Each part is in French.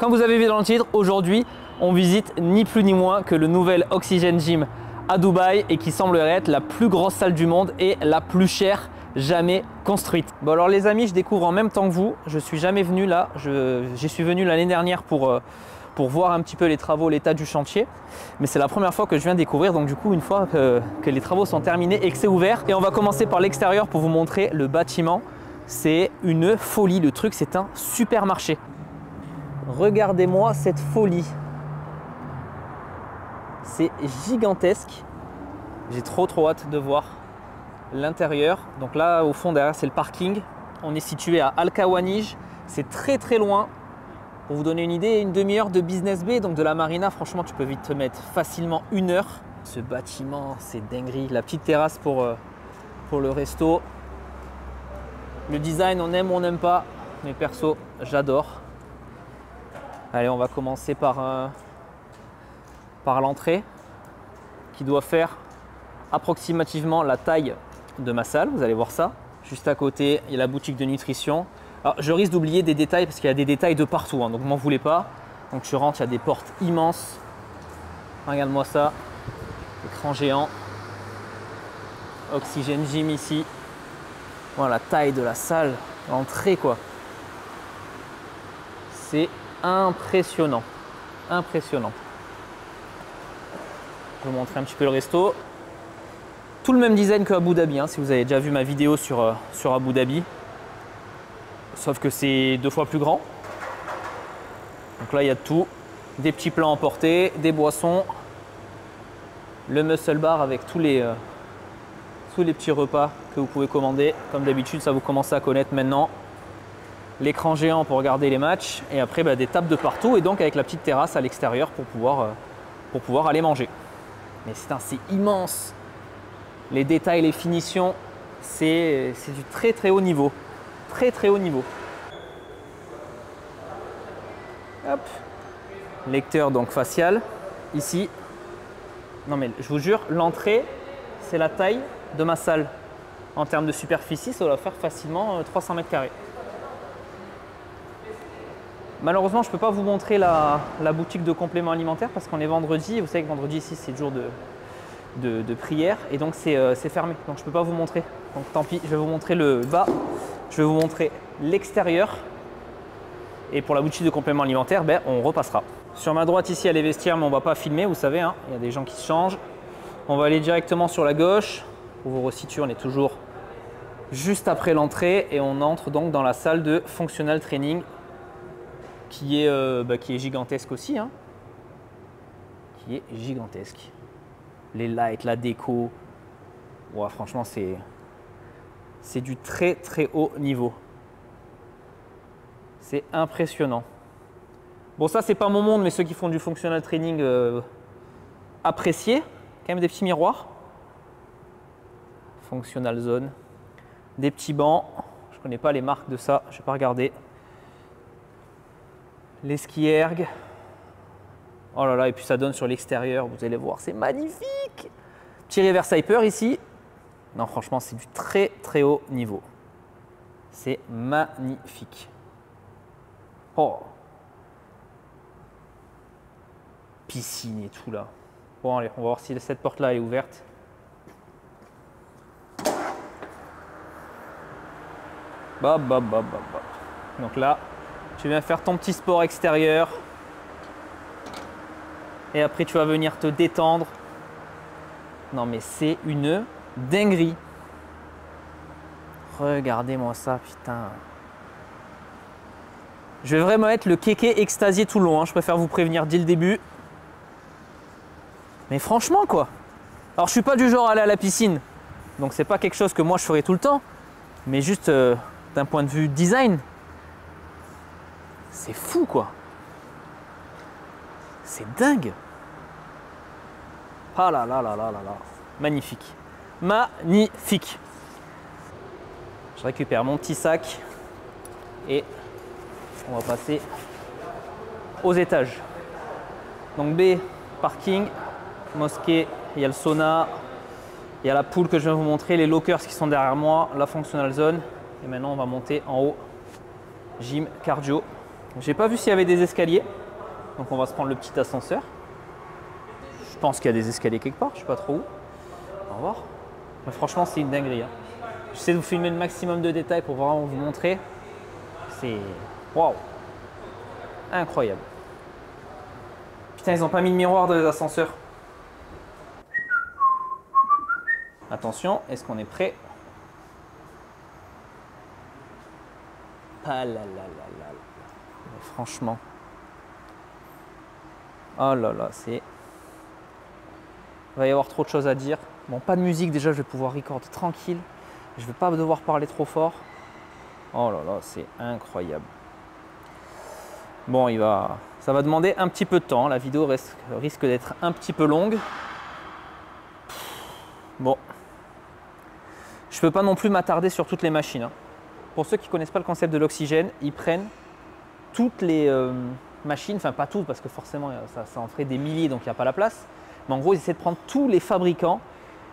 Comme vous avez vu dans le titre, aujourd'hui, on visite ni plus ni moins que le nouvel Oxygen Gym à Dubaï et qui semblerait être la plus grosse salle du monde et la plus chère jamais construite. Bon alors les amis, je découvre en même temps que vous. Je suis jamais venu là. J'y suis venu l'année dernière pour voir un petit peu les travaux, l'état du chantier. Mais c'est la première fois que je viens découvrir. Donc du coup, une fois que les travaux sont terminés et que c'est ouvert. Et on va commencer par l'extérieur pour vous montrer le bâtiment. C'est une folie. Le truc, c'est un supermarché. Regardez-moi cette folie. C'est gigantesque. J'ai trop hâte de voir l'intérieur. Donc là, au fond, derrière, c'est le parking. On est situé à Al Khawanij. C'est très loin. Pour vous donner une idée, une demi-heure de Business Bay, donc de la marina. Franchement, tu peux vite te mettre facilement 1 heure. Ce bâtiment, c'est dinguerie. La petite terrasse pour le resto. Le design, on aime ou on n'aime pas. Mais perso, j'adore. Allez, on va commencer par l'entrée qui doit faire approximativement la taille de ma salle. Vous allez voir ça. Juste à côté, il y a la boutique de nutrition. Alors, je risque d'oublier des détails parce qu'il y a des détails de partout, hein, donc m'en voulez pas. Donc tu rentres, il y a des portes immenses. Regarde-moi ça. Écran géant. Oxygen Gym ici. Voilà la taille de la salle. L'entrée quoi. C'est impressionnant. Impressionnant. Je vais vous montrer un petit peu le resto. Tout le même design que Abu Dhabi, hein, si vous avez déjà vu ma vidéo sur Abu Dhabi. Sauf que c'est 2 fois plus grand. Donc là, il y a tout. Des petits plats emportés, des boissons. Le muscle bar avec tous les petits repas que vous pouvez commander. Comme d'habitude, ça vous commencez à connaître maintenant. L'écran géant pour regarder les matchs. Et après, des tables de partout. Et donc avec la petite terrasse à l'extérieur pour pouvoir aller manger. Mais c'est immense. Les détails, les finitions, c'est du très haut niveau. Très haut niveau. Hop. Lecteur donc facial. Ici. Non mais je vous jure, l'entrée, c'est la taille de ma salle. En termes de superficie, ça doit faire facilement 300 mètres carrés. Malheureusement, je ne peux pas vous montrer la boutique de compléments alimentaires parce qu'on est vendredi. Vous savez que vendredi ici, c'est le jour de prière et donc c'est fermé. Donc je ne peux pas vous montrer. Donc tant pis, je vais vous montrer le bas. Je vais vous montrer l'extérieur. Et pour la boutique de compléments alimentaires, on repassera. Sur ma droite ici, il y a les vestiaires, mais on ne va pas filmer, vous savez. Hein, il y a des gens qui se changent. On va aller directement sur la gauche. Pour vous resituer, on est toujours juste après l'entrée et on entre donc dans la salle de functional training qui est gigantesque aussi. Hein, qui est gigantesque. Les lights, la déco. Ouais, franchement, c'est du très haut niveau. C'est impressionnant. Bon, ça, c'est pas mon monde, mais ceux qui font du functional training appréciés. Quand même des petits miroirs. Functional zone. Des petits bancs. Je connais pas les marques de ça, je vais pas regarder. Les ski erg. Oh là là, et puis ça donne sur l'extérieur, vous allez voir, c'est magnifique. Petit reverse hyper ici. Non, franchement, c'est du très haut niveau. C'est magnifique. Oh. Piscine et tout là. Bon, allez, on va voir si cette porte-là est ouverte. Donc là, tu viens faire ton petit sport extérieur. Et après, tu vas venir te détendre. Non, mais c'est une dinguerie. Regardez-moi ça, putain. Je vais vraiment être le kéké extasié tout le long. Hein. Je préfère vous prévenir dès le début. Mais franchement, quoi. Alors, je suis pas du genre à aller à la piscine. Donc, c'est pas quelque chose que moi, je ferai tout le temps. Mais juste d'un point de vue design, c'est fou, quoi. C'est dingue. Ah là là là là là là. Magnifique. Magnifique. Je récupère mon petit sac et on va passer aux étages. Donc B, parking, mosquée, il y a le sauna, il y a la pool que je viens de vous montrer, les lockers qui sont derrière moi, la functional zone. Et maintenant on va monter en haut, gym, cardio. J'ai pas vu s'il y avait des escaliers. Donc on va se prendre le petit ascenseur. Je pense qu'il y a des escaliers quelque part, je sais pas trop où. On va voir. Mais franchement, c'est une dinguerie. Hein. J'essaie de vous filmer le maximum de détails pour vraiment vous montrer. C'est waouh, incroyable. Putain, ils n'ont pas mis de miroir dans les ascenseurs. Attention, est-ce qu'on est prêt? Ah là là là là. Mais franchement. Oh là là, c'est. Il va y avoir trop de choses à dire. Bon, pas de musique déjà, je vais pouvoir recorder tranquille. Je ne vais pas devoir parler trop fort. Oh là là, c'est incroyable. Bon, ça va demander un petit peu de temps. La vidéo risque d'être un petit peu longue. Bon. Je ne peux pas non plus m'attarder sur toutes les machines. Hein. Pour ceux qui ne connaissent pas le concept de l'oxygène, ils prennent toutes les machines, enfin pas toutes parce que forcément ça en ferait des milliers donc il n'y a pas la place. Mais en gros, ils essaient de prendre tous les fabricants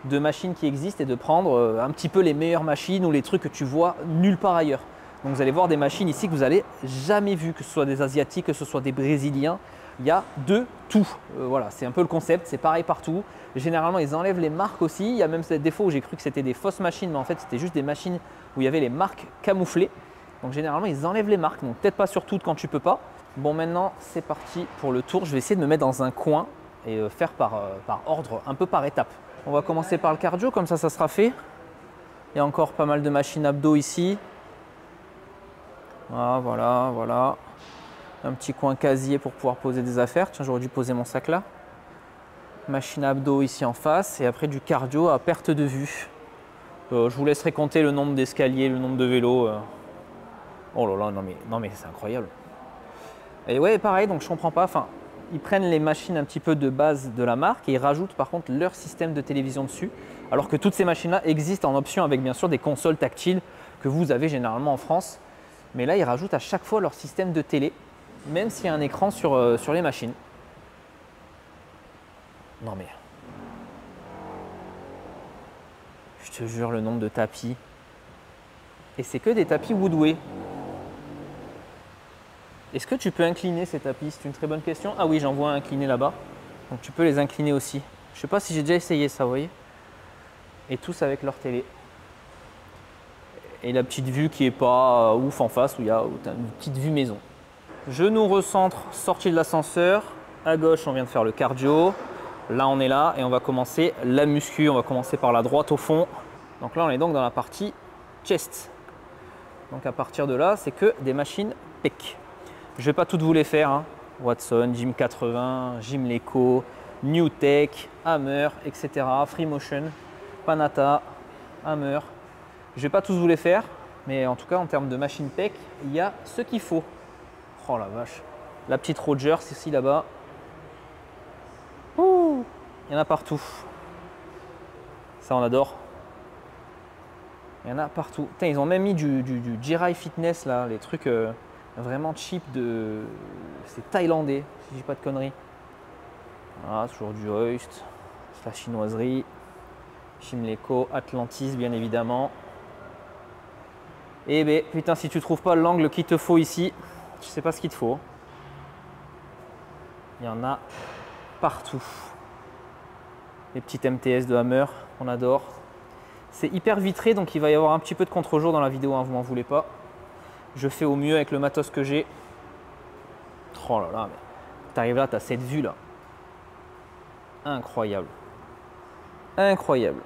de machines qui existent et de prendre un petit peu les meilleures machines ou les trucs que tu vois nulle part ailleurs. Donc vous allez voir des machines ici que vous n'avez jamais vues, que ce soit des Asiatiques, que ce soit des Brésiliens. Il y a de tout. Voilà, c'est un peu le concept, c'est pareil partout. Généralement, ils enlèvent les marques aussi. Il y a même des fois où j'ai cru que c'était des fausses machines, mais en fait, c'était juste des machines où il y avait les marques camouflées. Donc généralement, ils enlèvent les marques. Donc peut-être pas sur toutes quand tu peux pas. Bon, maintenant, c'est parti pour le tour. Je vais essayer de me mettre dans un coin et faire par ordre, un peu par étape. On va commencer par le cardio, comme ça sera fait. Il y a encore pas mal de machines abdos ici. Ah, voilà, voilà. Un petit coin casier pour pouvoir poser des affaires. Tiens, j'aurais dû poser mon sac là. Machine abdos ici en face et après du cardio à perte de vue. Je vous laisserai compter le nombre d'escaliers, le nombre de vélos. Oh là là, non mais c'est incroyable. Et ouais, pareil, donc je comprends pas. Enfin, ils prennent les machines un petit peu de base de la marque et ils rajoutent par contre leur système de télévision dessus. Alors que toutes ces machines-là existent en option avec bien sûr des consoles tactiles que vous avez généralement en France. Mais là, ils rajoutent à chaque fois leur système de télé, même s'il y a un écran sur les machines. Non mais, je te jure le nombre de tapis. Et c'est que des tapis Woodway. Est-ce que tu peux incliner ces tapis? C'est une très bonne question. Ah oui, j'en vois un incliné là-bas. Donc tu peux les incliner aussi. Je ne sais pas si j'ai déjà essayé ça, vous voyez. Et tous avec leur télé. Et la petite vue qui n'est pas ouf en face, où il y a une petite vue maison. Je nous recentre, sortie de l'ascenseur. À gauche, on vient de faire le cardio. Là, on est là et on va commencer la muscu. On va commencer par la droite au fond. Donc là, on est donc dans la partie chest. Donc à partir de là, c'est que des machines pec. Je ne vais pas toutes vous les faire. Hein. Watson, Gym 80, Gymleco, Newtek, Hammer, etc. Freemotion, Panata, Hammer. Je ne vais pas tous vous les faire, mais en tout cas, en termes de machine pec, il y a ce qu'il faut. Oh la vache. La petite Rogers ici, là-bas. Ouh, il y en a partout. Ça, on adore. Il y en a partout. Putain, ils ont même mis du Jirai Fitness, là, les trucs vraiment cheap de. C'est thaïlandais, si je dis pas de conneries. Voilà, toujours du Heust, la chinoiserie, Gymleco, Atlantis, bien évidemment. Eh ben, putain, si tu trouves pas l'angle qu'il te faut ici, je sais pas ce qu'il te faut. Il y en a partout. Les petites MTS de Hammer, on adore. C'est hyper vitré, donc il va y avoir un petit peu de contre-jour dans la vidéo, hein, vous m'en voulez pas. Je fais au mieux avec le matos que j'ai. Oh là là, mais t'arrives là, t'as cette vue là. Incroyable. Incroyable.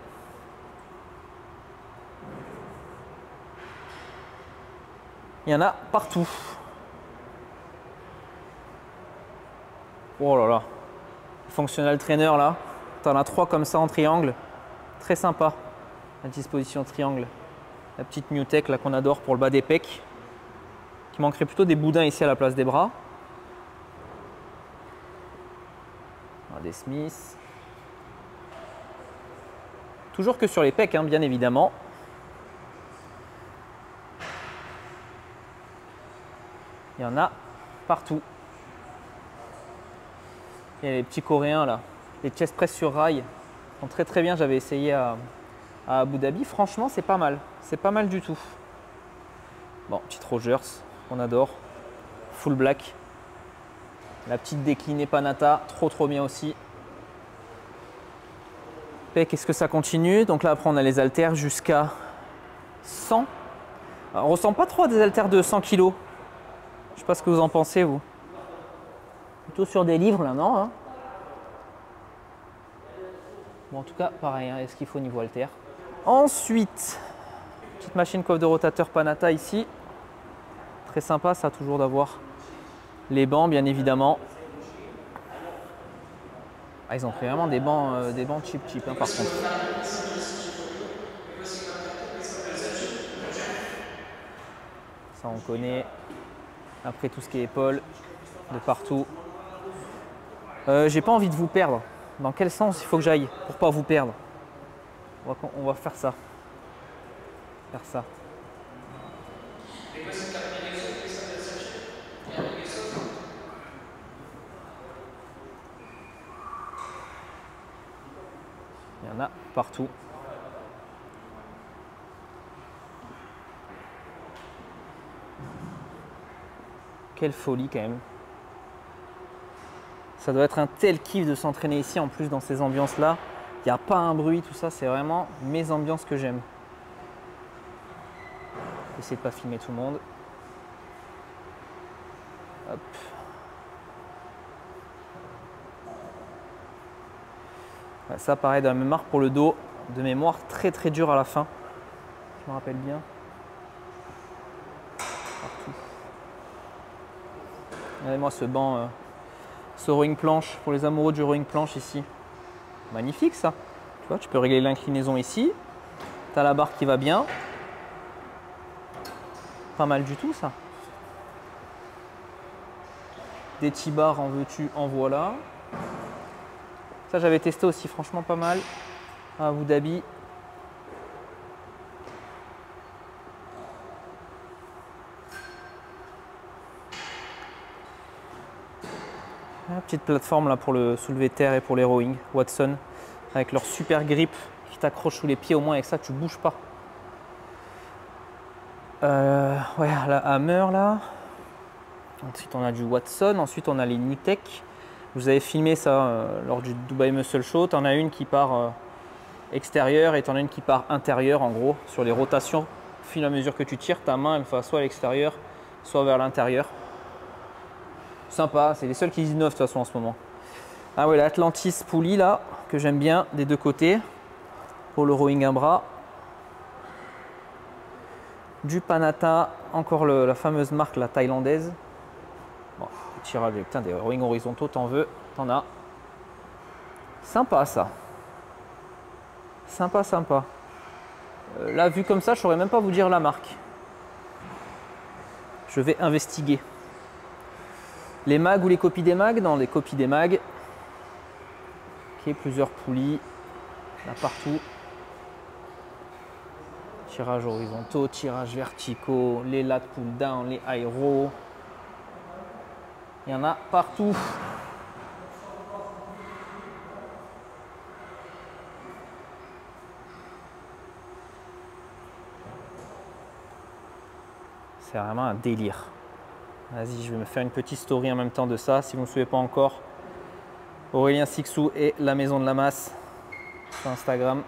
Il y en a partout. Oh là là. Functional trainer là. T'en as 3 comme ça en triangle. Très sympa. La disposition triangle. La petite Newtek là qu'on adore pour le bas des pecs. Qui manquerait plutôt des boudins ici à la place des bras. Des Smiths. Toujours que sur les pecs, hein, bien évidemment. Il y en a partout. Il y a les petits coréens là, les chest press sur rail. Ils font très très bien, j'avais essayé à Abu Dhabi. Franchement, c'est pas mal. C'est pas mal du tout. Bon, petite Rogers, on adore. full black. La petite déclinée Panata, trop bien aussi. Et qu'est-ce que ça continue? Donc là après on a les haltères jusqu'à 100. Alors, on ressent pas trop à des haltères de 100 kg. Je sais pas ce que vous en pensez vous. Plutôt sur des livres là, non hein? Bon, en tout cas, pareil, hein, est-ce qu'il faut niveau haltère. Ensuite, petite machine coiffe de rotateur Panata ici. Très sympa ça, toujours d'avoir les bancs, bien évidemment. Ah, ils ont pris vraiment des bancs cheap, hein, par contre. Ça, on connaît. Après, tout ce qui est épaules, de partout. J'ai pas envie de vous perdre. Dans quel sens il faut que j'aille pour pas vous perdre? On va faire ça. Faire ça. Il y en a partout. Quelle folie quand même. Ça doit être un tel kiff de s'entraîner ici, en plus dans ces ambiances-là. Il n'y a pas un bruit, tout ça, c'est vraiment mes ambiances que j'aime. J'essaie de ne pas filmer tout le monde. Hop. Ça, pareil, de la même marque pour le dos. De mémoire, très dur à la fin. Je me rappelle bien. Partout. Regardez-moi ce banc, ce rowing planche, pour les amoureux du rowing planche ici. Magnifique ça. Tu vois, tu peux régler l'inclinaison ici. Tu as la barre qui va bien. Pas mal du tout ça. Des T-bars en veux-tu, en voilà. Ça j'avais testé aussi, franchement pas mal. À Abu Dhabi. La petite plateforme là pour le soulevé de terre et pour les rowing, Watson, avec leur super grip qui t'accroche sous les pieds, au moins avec ça tu bouges pas. Ouais, la Hammer là. Ensuite on a du Watson, ensuite on a les Nutec. Vous avez filmé ça lors du Dubai Muscle Show. Tu en as une qui part extérieure et tu en as une qui part intérieure en gros. Sur les rotations, au fur et à mesure que tu tires, ta main elle va soit à l'extérieur, soit vers l'intérieur. Sympa, c'est les seuls qui innovent de toute façon en ce moment. Ah ouais, l'Atlantis poulie là, que j'aime bien, des deux côtés, pour le rowing un bras. Du Panata, encore la fameuse marque, la thaïlandaise. Bon, tirage, putain, des rowing horizontaux, t'en veux, t'en as. Sympa ça. Sympa. Là, vu comme ça, je ne saurais même pas vous dire la marque. Je vais investiguer. Les mags ou les copies des mags? Dans les copies des mags. Ok, plusieurs poulies. Là partout. Tirages horizontaux, tirages verticaux, les lat pull down, les aéros. Il y en a partout. C'est vraiment un délire. Vas-y, je vais me faire une petite story en même temps de ça. Si vous ne me suivez pas encore, Aurélien Sixou et la Maison de la Masse sur Instagram.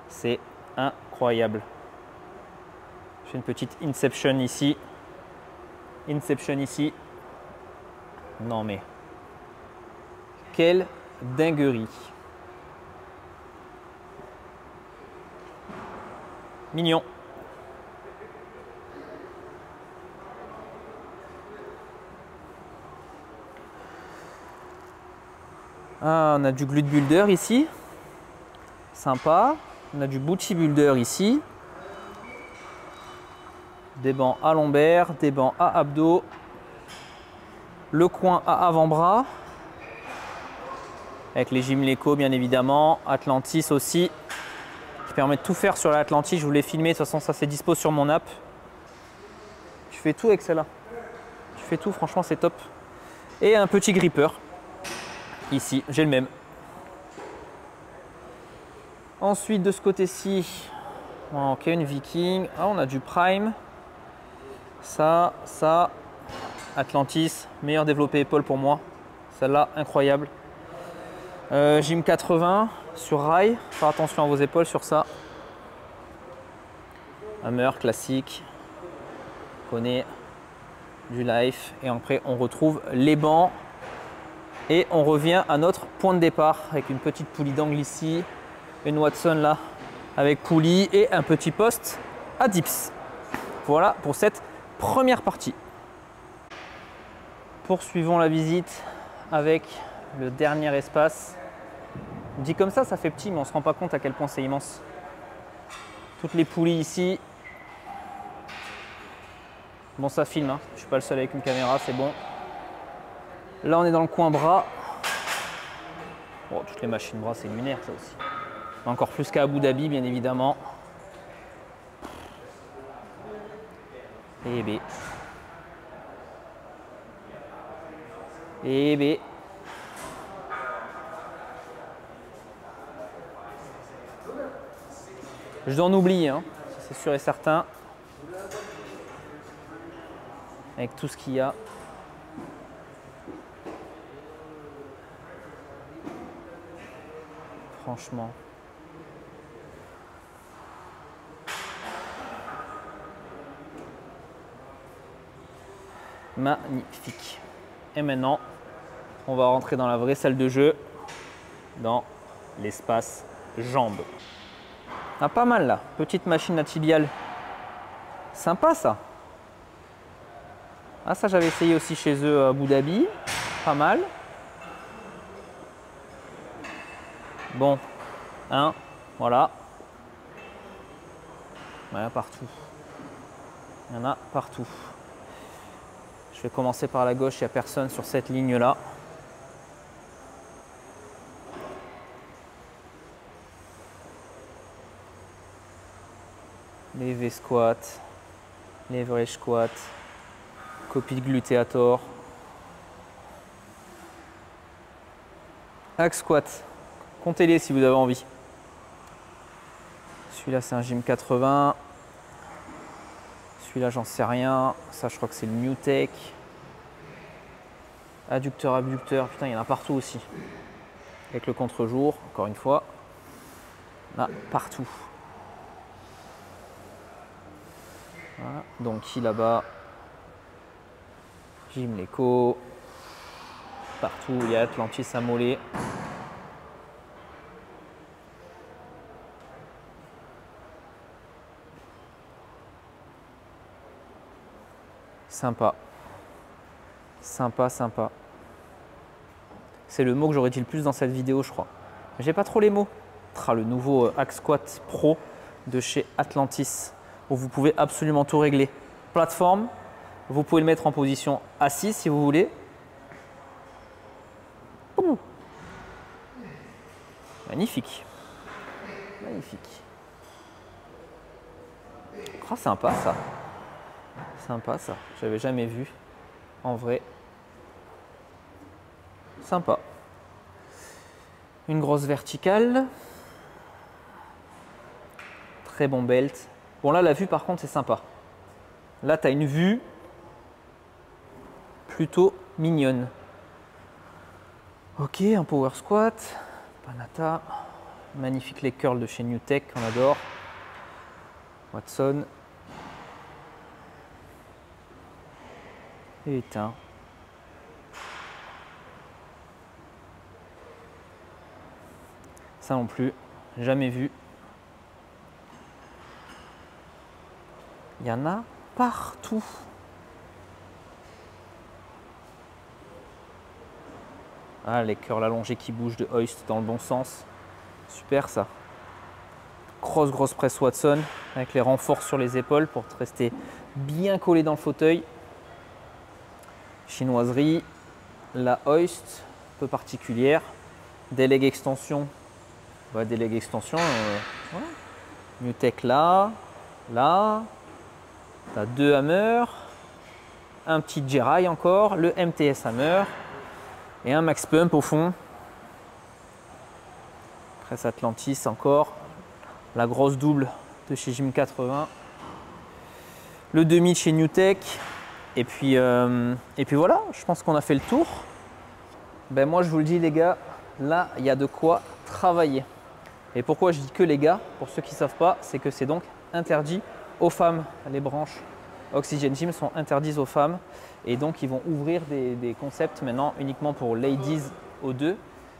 C'est incroyable. Je fais une petite Inception ici. Non mais, quelle dinguerie. Mignon. Ah, on a du glute builder ici. Sympa. On a du booty builder ici. Des bancs à lombaire, des bancs à abdos. Le coin à avant-bras. Avec les Gymleco bien évidemment. Atlantis aussi. Qui permet de tout faire sur l'Atlantis. Je vous l'ai filmé. De toute façon, ça c'est dispo sur mon app. Tu fais tout avec celle-là. Tu fais tout, franchement, c'est top. Et un petit gripper. Ici, j'ai le même. Ensuite, de ce côté-ci, ok, une Viking. Ah, on a du Prime. Ça, Atlantis, meilleur développé épaule pour moi. Celle-là, incroyable. Gym 80 sur rail. Faire attention à vos épaules sur ça. Hammer classique. On connaît du life. Et après, on retrouve les bancs. Et on revient à notre point de départ avec une petite poulie d'angle ici. Une Watson là avec poulie et un petit poste à dips. Voilà pour cette première partie. Poursuivons la visite avec le dernier espace. Dit comme ça fait petit, mais on ne se rend pas compte à quel point c'est immense. Toutes les poulies ici. Bon, ça filme, hein. Je ne suis pas le seul avec une caméra, c'est bon. Là, on est dans le coin bras. Bon, toutes les machines bras, c'est lunaire, ça aussi. Encore plus qu'à Abu Dhabi, bien évidemment. Et B. Et B. Je dois en oublier, hein, c'est sûr et certain. Avec tout ce qu'il y a. Franchement. Magnifique. Et maintenant, on va rentrer dans la vraie salle de jeu, dans l'espace jambes. Ah, pas mal là, petite machine à tibiale. Sympa ça. Ah, ça j'avais essayé aussi chez eux à Abu Dhabi. Pas mal. Bon, hein, voilà. Il y en a partout. Il y en a partout. Je vais commencer par la gauche, il n'y a personne sur cette ligne-là. Les V-squats, les vrais squats, copie de glutéator. Hack squat, comptez-les si vous avez envie. Celui-là, c'est un gym 80. Celui-là, j'en sais rien. Ça, je crois que c'est le New Tech. Adducteur, abducteur. Putain, il y en a partout aussi. Avec le contre-jour, encore une fois. Là, partout. Voilà. Donc, qui là-bas. Gym Leco. Partout, il y a Atlantis à mollet. Sympa. Sympa, sympa. C'est le mot que j'aurais dit le plus dans cette vidéo, je crois. J'ai pas trop les mots. Le nouveau Hack Squat Pro de chez Atlantis, où vous pouvez absolument tout régler. Plateforme, vous pouvez le mettre en position assise si vous voulez. Ouh. Magnifique. Magnifique. Oh, sympa ça. Sympa ça, j'avais jamais vu en vrai. Sympa. Une grosse verticale. Très bon belt. Bon là la vue par contre c'est sympa. Là tu as une vue plutôt mignonne. Ok, un power squat. Panata. Magnifique leg curl de chez New Tech, on adore. Watson. Et éteint. Ça non plus, jamais vu. Il y en a partout. Ah, les curls allongés qui bougent de hoist dans le bon sens. Super ça. Grosse presse Watson avec les renforts sur les épaules pour rester bien collé dans le fauteuil. Chinoiserie, la hoist, un peu particulière. Des legs extension. Bah, des legs extension. Ouais. New Tech là. Là. Tu as deux hammers. Un petit J-Rail encore. Le MTS hammer. Et un max pump au fond. Presse Atlantis encore. La grosse double de chez Gym 80. le demi de chez NewTek. Et puis voilà, je pense qu'on a fait le tour. Ben moi je vous le dis les gars, là il y a de quoi travailler. Et pourquoi je dis que les gars, pour ceux qui ne savent pas, c'est que c'est donc interdit aux femmes. Les branches Oxygen Gym sont interdites aux femmes. Et donc ils vont ouvrir des concepts maintenant uniquement pour Ladies O2.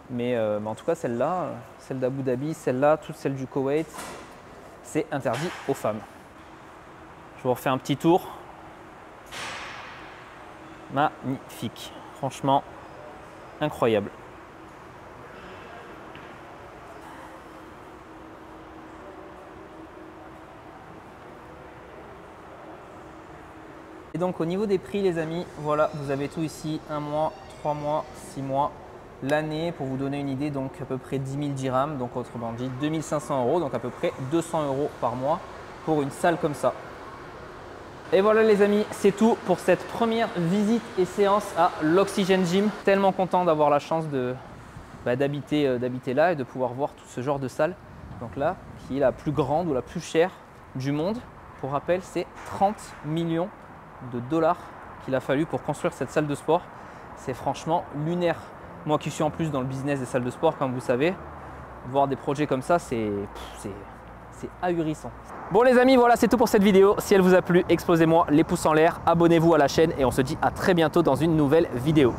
Mais en tout cas celle-là, celle d'Abu Dhabi, celle-là, toutes celles du Koweït, c'est interdit aux femmes. Je vous refais un petit tour. Magnifique, franchement incroyable. Et donc au niveau des prix les amis, voilà, vous avez tout ici, 1 mois, 3 mois, 6 mois, l'année pour vous donner une idée, donc à peu près 10 000 dirhams, donc autrement dit 2500 €, donc à peu près 200 € par mois pour une salle comme ça. Et voilà les amis, c'est tout pour cette première visite et séance à l'Oxygen Gym. Tellement content d'avoir la chance d'habiter là et de pouvoir voir tout ce genre de salle. Donc là, qui est la plus grande ou la plus chère du monde. Pour rappel, c'est 30 millions de dollars qu'il a fallu pour construire cette salle de sport. C'est franchement lunaire. Moi qui suis en plus dans le business des salles de sport, comme vous savez, voir des projets comme ça, c'est ahurissant. Bon les amis, voilà, c'est tout pour cette vidéo. Si elle vous a plu, explosez-moi les pouces en l'air, abonnez-vous à la chaîne et on se dit à très bientôt dans une nouvelle vidéo.